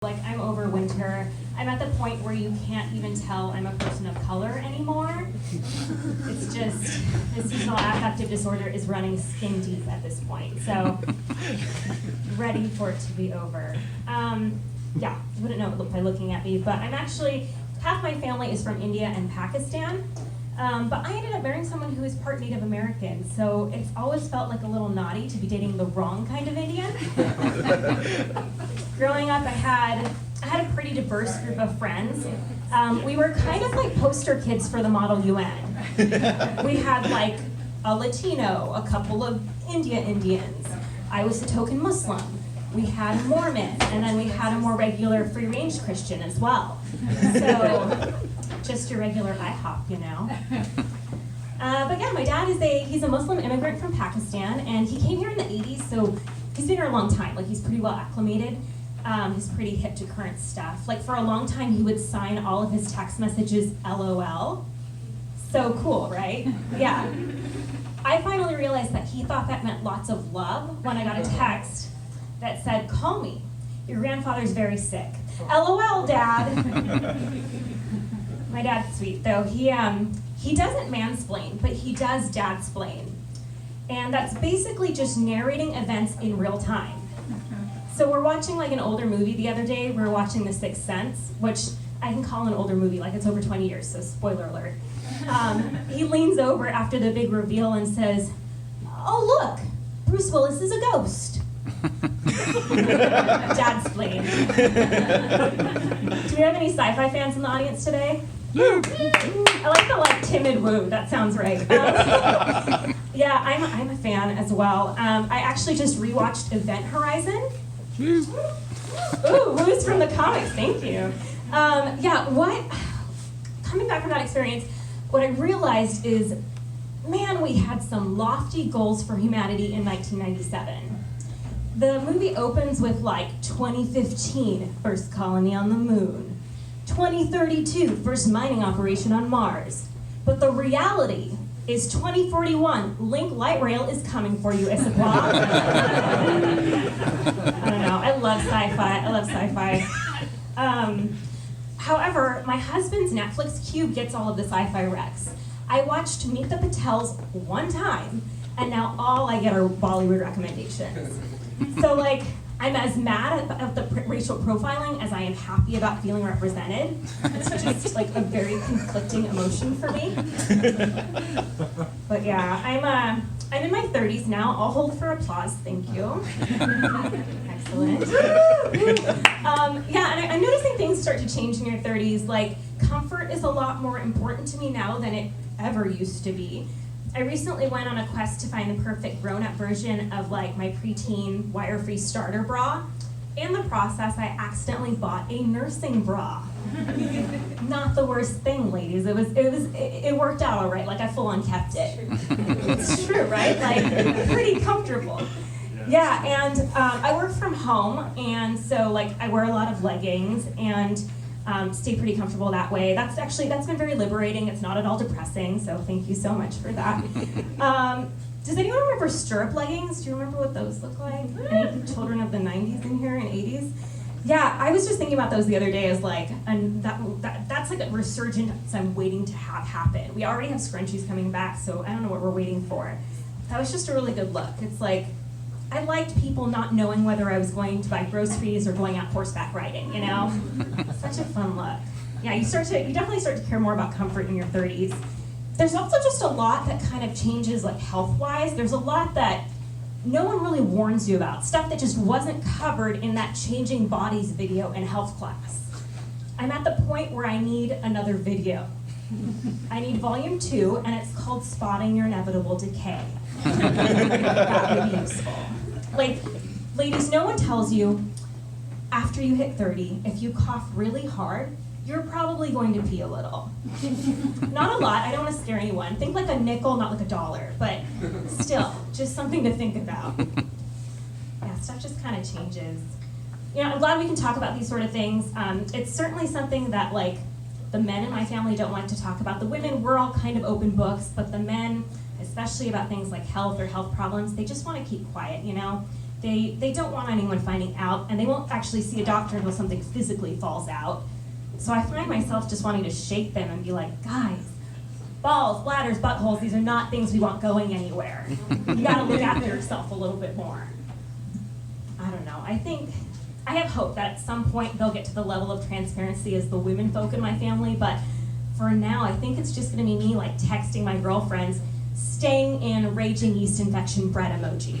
Like, I'm over winter. I'm at the point where you can't even tell I'm a person of color anymore. It's just, the seasonal affective disorder is running skin deep at this point. So, ready for it to be over. Yeah, you wouldn't know it by looking at me, but I'm actually, half my family is from India and Pakistan. But I ended up marrying someone who is part Native American, so it's always felt like a little naughty to be dating the wrong kind of Indian. Growing up, I had a pretty diverse group of friends. We were kind of like poster kids for the Model UN. We had like a Latino, a couple of Indians. I was a token Muslim. We had a Mormon, and then we had a more regular free-range Christian as well. So, just your regular IHOP, you know. But yeah, my dad he's a Muslim immigrant from Pakistan, and he came here in the 80s, so he's been here a long time. Like, he's pretty well acclimated. He's pretty hip to current stuff. Like, for a long time, he would sign all of his text messages LOL. So cool, right? Yeah. I finally realized that he thought that meant lots of love when I got a text that said, "Call me. Your grandfather's very sick." LOL, Dad. My dad's sweet, though. He doesn't mansplain, but he does dadsplain. And that's basically just narrating events in real time. So we're watching like an older movie the other day. We were watching The Sixth Sense, which I can call an older movie, like it's over 20 years, so spoiler alert. He leans over after the big reveal and says, "Oh, look, Bruce Willis is a ghost." Dadsplain. Do we have any sci-fi fans in the audience today? I like the timid woo. That sounds right. Yeah, I'm a fan as well. I actually just rewatched Event Horizon. Ooh, who's from the comics? Thank you. Coming back from that experience, what I realized is, man, we had some lofty goals for humanity in 1997. The movie opens with 2015, first colony on the moon. 2032, first mining operation on Mars. But the reality is 2041, Link Light Rail is coming for you, Issaquah. I don't know, I love sci-fi. However, my husband's Netflix queue gets all of the sci-fi recs. I watched Meet the Patels one time, and now all I get are Bollywood recommendations. So I'm as mad at the racial profiling as I am happy about feeling represented. It's just a very conflicting emotion for me. But yeah, I'm in my 30s now. I'll hold for applause, thank you. Excellent. Yeah, and I'm noticing things start to change in your 30s. Comfort is a lot more important to me now than it ever used to be. I recently went on a quest to find the perfect grown-up version of my preteen wire-free starter bra. In the process, I accidentally bought a nursing bra. Not the worst thing, ladies. It worked out all right. I full-on kept it. It's true, right? Pretty comfortable. Yeah, and I work from home, and so I wear a lot of leggings and stay pretty comfortable that way. That's been very liberating. It's not at all depressing, so thank you so much for that. Does anyone remember stirrup leggings? Do you remember what those look like? Any children of the 90s in here and 80s? Yeah, I was just thinking about those the other day as that's a resurgence I'm waiting to have happen. We already have scrunchies coming back, so I don't know what we're waiting for. That was just a really good look. It's I liked people not knowing whether I was going to buy groceries or going out horseback riding, you know? Such a fun look. Yeah, you definitely start to care more about comfort in your 30s. There's also just a lot that kind of changes health-wise. There's a lot that no one really warns you about, stuff that just wasn't covered in that Changing Bodies video in health class. I'm at the point where I need another video. I need volume 2, and it's called Spotting Your Inevitable Decay. That would be useful. Ladies, no one tells you after you hit 30, if you cough really hard, you're probably going to pee a little. Not a lot, I don't want to scare anyone. Think a nickel, not a dollar, but still, just something to think about. Yeah, stuff just kind of changes. I'm glad we can talk about these sort of things. It's certainly something that the men in my family don't like to talk about. The women, we're all kind of open books, but the men, especially about things like health or health problems, they just want to keep quiet, they don't want anyone finding out, and they won't actually see a doctor until something physically falls out. So I find myself just wanting to shake them and be like, guys, balls, bladders, buttholes, these are not things we want going anywhere. You gotta look after yourself a little bit more. I don't know, I have hope that at some point they'll get to the level of transparency as the women folk in my family, but for now, I think it's just gonna be me like texting my girlfriends, staying in raging yeast infection bread emoji.